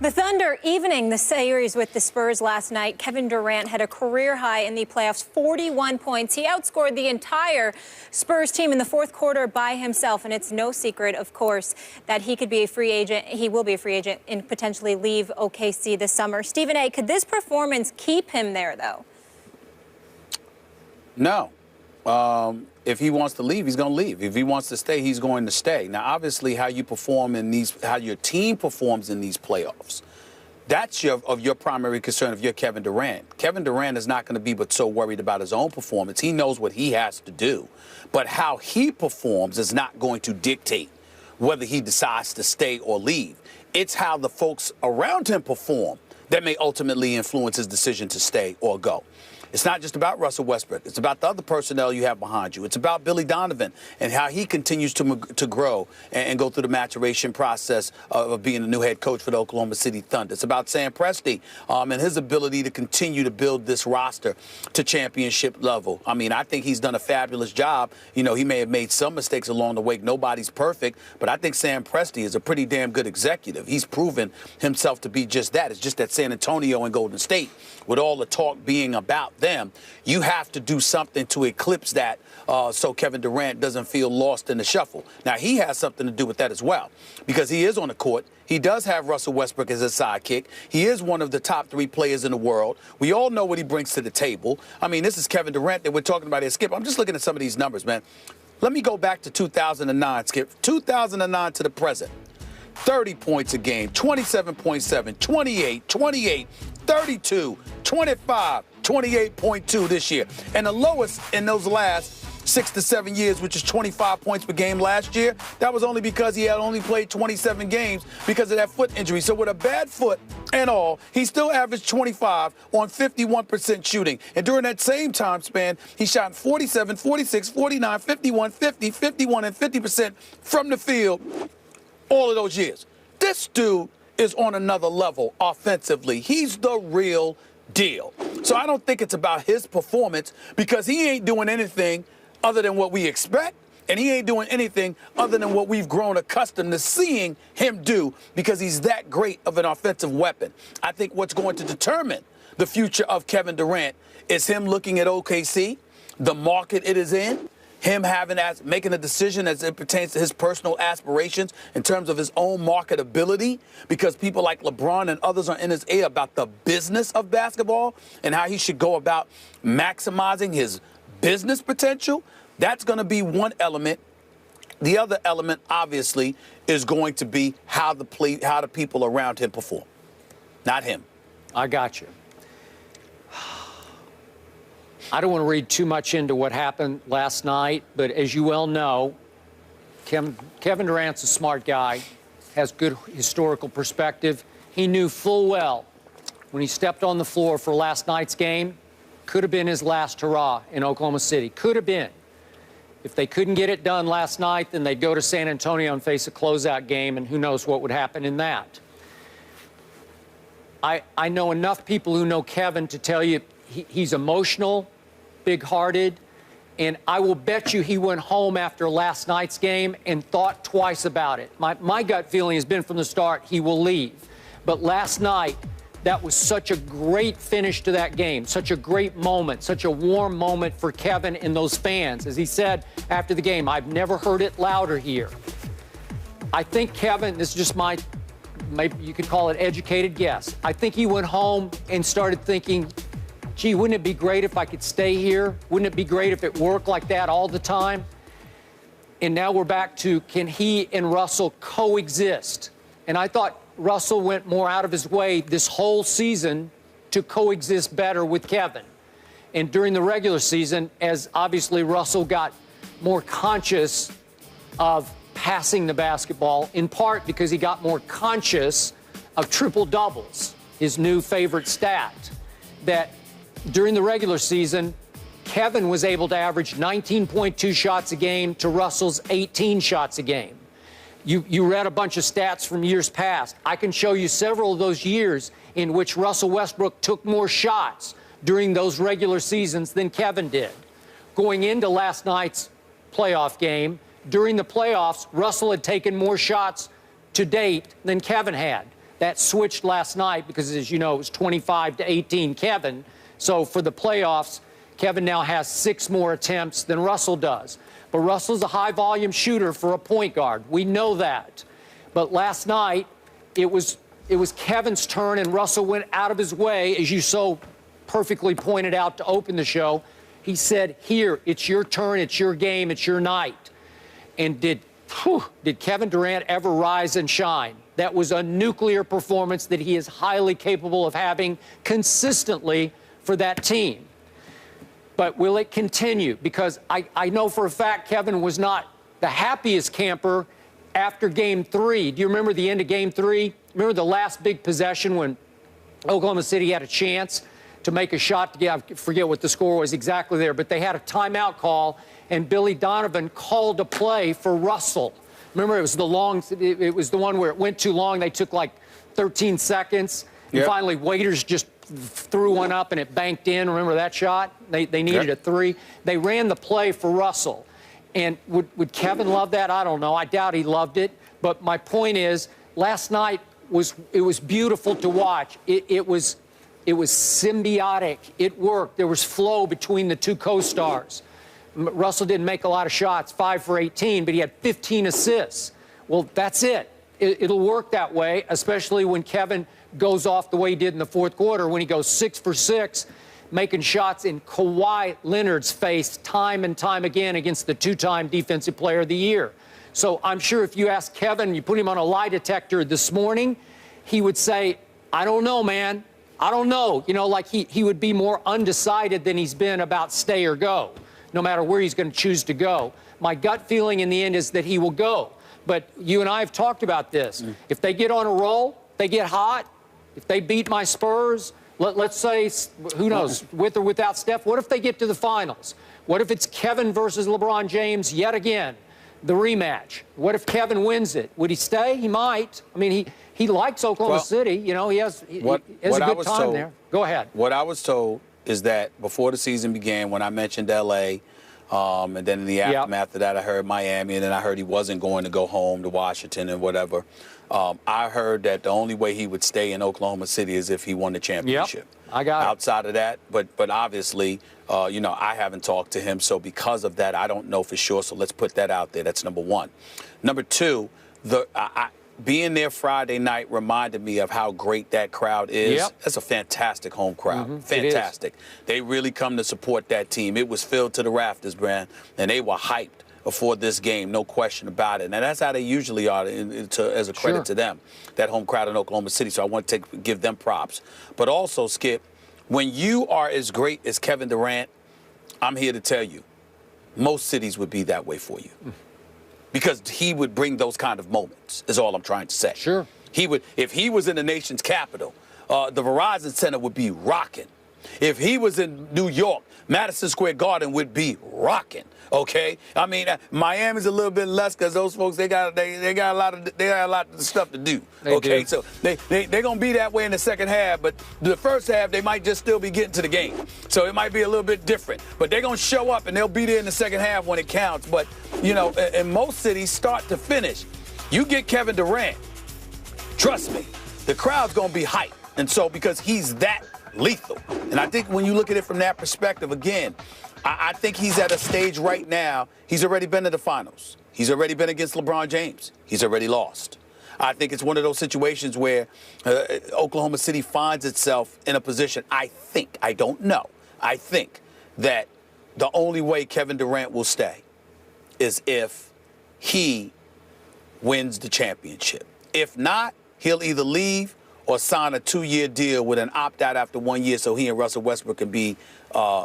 The Thunder evening the series with the Spurs last night. Kevin Durant had a career high in the playoffs, 41 points. He outscored the entire Spurs team in the fourth quarter by himself, and it's no secret, of course, that he could be a free agent. He will be a free agent and potentially leave OKC this summer. Stephen A., could this performance keep him there, though? No. If he wants to leave, he's going to leave. If he wants to stay, he's going to stay. Now, obviously, how you perform in these, how your team performs in these playoffs, that's of your primary concern if you're Kevin Durant. Kevin Durant is not going to be but so worried about his own performance. He knows what he has to do. But how he performs is not going to dictate whether he decides to stay or leave. It's how the folks around him perform that may ultimately influence his decision to stay or go. It's not just about Russell Westbrook. It's about the other personnel you have behind you. It's about Billy Donovan and how he continues to grow and go through the maturation process of being the new head coach for the Oklahoma City Thunder. It's about Sam Presti and his ability to continue to build this roster to championship level. I mean, I think he's done a fabulous job. You know, he may have made some mistakes along the way. Nobody's perfect, but I think Sam Presti is a pretty damn good executive. He's proven himself to be just that. It's just that San Antonio and Golden State, with all the talk being about them, you have to do something to eclipse that so Kevin Durant doesn't feel lost in the shuffle. Now, he has something to do with that as well, because he is on the court. He does have Russell Westbrook as his sidekick. He is one of the top 3 players in the world. We all know what he brings to the table. I mean, this is Kevin Durant that we're talking about here. Skip, I'm just looking at some of these numbers, man. Let me go back to 2009, Skip. 2009 to the present. 30 points a game, 27.7, 28, 28, 32, 25, 28.2 this year. And the lowest in those last 6 to 7 years, which is 25 points per game last year, that was only because he had only played 27 games because of that foot injury. So with a bad foot and all, he still averaged 25 on 51% shooting. And during that same time span, he shot 47, 46, 49, 51, 50, 51, and 50% from the field all of those years. This dude is on another level offensively. He's the real deal. So I don't think it's about his performance, because he ain't doing anything other than what we expect, and he ain't doing anything other than what we've grown accustomed to seeing him do, because he's that great of an offensive weapon. I think what's going to determine the future of Kevin Durant is him looking at OKC, the market it is in, him making a decision as it pertains to his personal aspirations in terms of his own marketability, because people like LeBron and others are in his ear about the business of basketball and how he should go about maximizing his business potential. That's going to be one element. The other element, obviously, is going to be how the people around him perform, not him. I got you. I don't want to read too much into what happened last night, but as you well know, Kevin Durant's a smart guy, has good historical perspective. He knew full well when he stepped on the floor for last night's game, could have been his last hurrah in Oklahoma City. Could have been. If they couldn't get it done last night, then they'd go to San Antonio and face a closeout game, and who knows what would happen in that. I know enough people who know Kevin to tell you he's emotional, big-hearted, and I will bet you he went home after last night's game and thought twice about it. My gut feeling has been from the start he will leave. But last night, that was such a great finish to that game, such a great moment, such a warm moment for Kevin and those fans. As he said after the game, I've never heard it louder here. I think Kevin, this is just maybe you could call it educated guess. I think he went home and started thinking, gee, wouldn't it be great if I could stay here? Wouldn't it be great if it worked like that all the time? And now we're back to, can he and Russell coexist? And I thought Russell went more out of his way this whole season to coexist better with Kevin. And during the regular season, as obviously Russell got more conscious of passing the basketball, in part because he got more conscious of triple doubles, his new favorite stat, that during the regular season, Kevin was able to average 19.2 shots a game to Russell's 18 shots a game. You read a bunch of stats from years past. I can show you several of those years in which Russell Westbrook took more shots during those regular seasons than Kevin did. Going into last night's playoff game, during the playoffs, Russell had taken more shots to date than Kevin had. That switched last night because, as you know, it was 25-18 Kevin. So for the playoffs, Kevin now has 6 more attempts than Russell does. But Russell's a high-volume shooter for a point guard. We know that. But last night, it was Kevin's turn, and Russell went out of his way, as you so perfectly pointed out to open the show. He said, here, it's your turn, it's your game, it's your night. And did Kevin Durant ever rise and shine? That was a nuclear performance that he is highly capable of having consistently for that team. But will it continue? Because I know for a fact Kevin was not the happiest camper after Game 3. Do you remember the end of Game 3? Remember the last big possession when Oklahoma City had a chance to make a shot to get, I forget what the score was exactly there, but they had a timeout call, and Billy Donovan called a play for Russell. Remember, it was the one where it went too long. They took like 13 seconds. And finally, Waiters just threw one up and it banked in. Remember that shot? They needed a 3. They ran the play for Russell. And would Kevin love that? I don't know. I doubt he loved it. But my point is, last night was beautiful to watch. It was symbiotic. It worked. There was flow between the two co-stars. Russell didn't make a lot of shots, 5 for 18, but he had 15 assists. Well, that's it. It'll work that way, especially when Kevin goes off the way he did in the fourth quarter, when he goes 6 for 6, making shots in Kawhi Leonard's face time and time again against the 2-time Defensive Player of the Year. So I'm sure if you ask Kevin, you put him on a lie detector this morning, he would say, I don't know, man. I don't know. You know, like he would be more undecided than he's been about stay or go, no matter where he's going to choose to go. My gut feeling in the end is that he will go. But you and I have talked about this. If they get on a roll, they get hot, if they beat my Spurs, let's say, who knows, with or without Steph, what if they get to the finals? What if it's Kevin versus LeBron James yet again, the rematch? What if Kevin wins it? Would he stay? He might. I mean, he likes Oklahoma City. You know, he has a good time there. Go ahead. What I was told is that before the season began, when I mentioned L.A., and then in the aftermath of that, I heard Miami, and then I heard he wasn't going to go home to Washington and whatever. I heard that the only way he would stay in Oklahoma City is if he won the championship. I got it. Outside of that, but obviously, you know, I haven't talked to him, so because of that, I don't know for sure. So let's put that out there. That's number one. Number two, being there Friday night reminded me of how great that crowd is. That's a fantastic home crowd. Fantastic. They really come to support that team. It was filled to the rafters, Brand, and they were hyped for this game, no question about it. And that's how they usually are, as a credit to them, that home crowd in Oklahoma City. So I want to give them props. But also, Skip, when you are as great as Kevin Durant, I'm here to tell you, most cities would be that way for you. Because he would bring those kind of moments, is all I'm trying to say. Sure. He would, if he was in the nation's capital, the Verizon Center would be rocking. If he was in New York, Madison Square Garden would be rocking. Okay, I mean Miami's a little bit less because those folks they got a lot of stuff to do. Okay, so they're gonna be that way in the second half, but the first half they might just still be getting to the game. So it might be a little bit different. But they're gonna show up and they'll be there in the second half when it counts. But you know, in most cities, start to finish, you get Kevin Durant. Trust me, the crowd's gonna be hyped, and so because he's that lethal. And I think when you look at it from that perspective, again, I think he's at a stage right now. He's already been to the finals. He's already been against LeBron James. He's already lost. I think it's one of those situations where Oklahoma City finds itself in a position, I think that the only way Kevin Durant will stay is if he wins the championship. If not, he'll either leave or sign a 2-year deal with an opt-out after 1 year so he and Russell Westbrook can be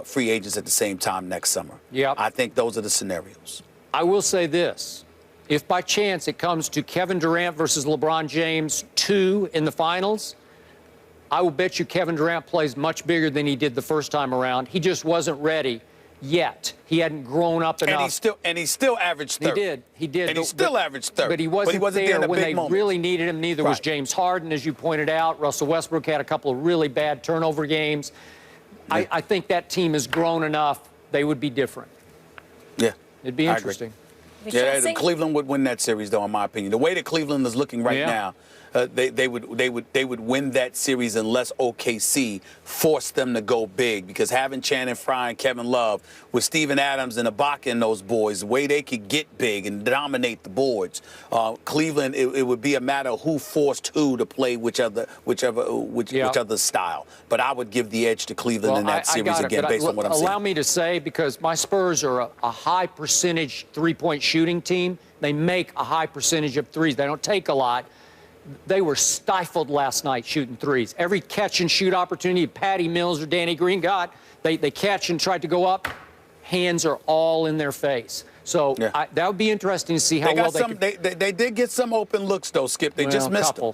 free agents at the same time next summer. I think those are the scenarios. I will say this. If by chance it comes to Kevin Durant versus LeBron James 2 in the finals, I will bet you Kevin Durant plays much bigger than he did the first time around. He just wasn't ready yet. He hadn't grown up enough. And he still averaged 30. He did. And he still averaged 30. But he wasn't there when they really needed him. Neither was James Harden, as you pointed out. Russell Westbrook had a couple of really bad turnover games. I think that team has grown enough. They would be different. Yeah. It'd be interesting. Yeah, Cleveland would win that series, though, in my opinion. The way that Cleveland is looking right now, they would win that series unless OKC forced them to go big. Because having Channing Frye and Kevin Love with Steven Adams and Ibaka and those boys, the way they could get big and dominate the boards, Cleveland, it would be a matter of who forced who to play which other style. But I would give the edge to Cleveland in that series again, based on what I'm seeing. Allow me to say, because my Spurs are a high percentage three-point shooting team. They make a high percentage of threes. They don't take a lot. They were stifled last night shooting threes. Every catch-and-shoot opportunity Patty Mills or Danny Green got, they catch and tried to go up. Hands are all in their face. So yeah. That would be interesting to see how well they did get some open looks, though, Skip. They just missed them.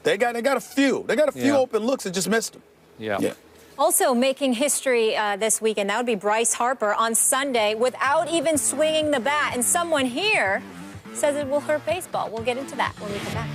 They got a few. They got a few open looks and just missed them. Yeah. Also making history this weekend, that would be Bryce Harper on Sunday without even swinging the bat. And someone here says it will hurt baseball. We'll get into that when we come back.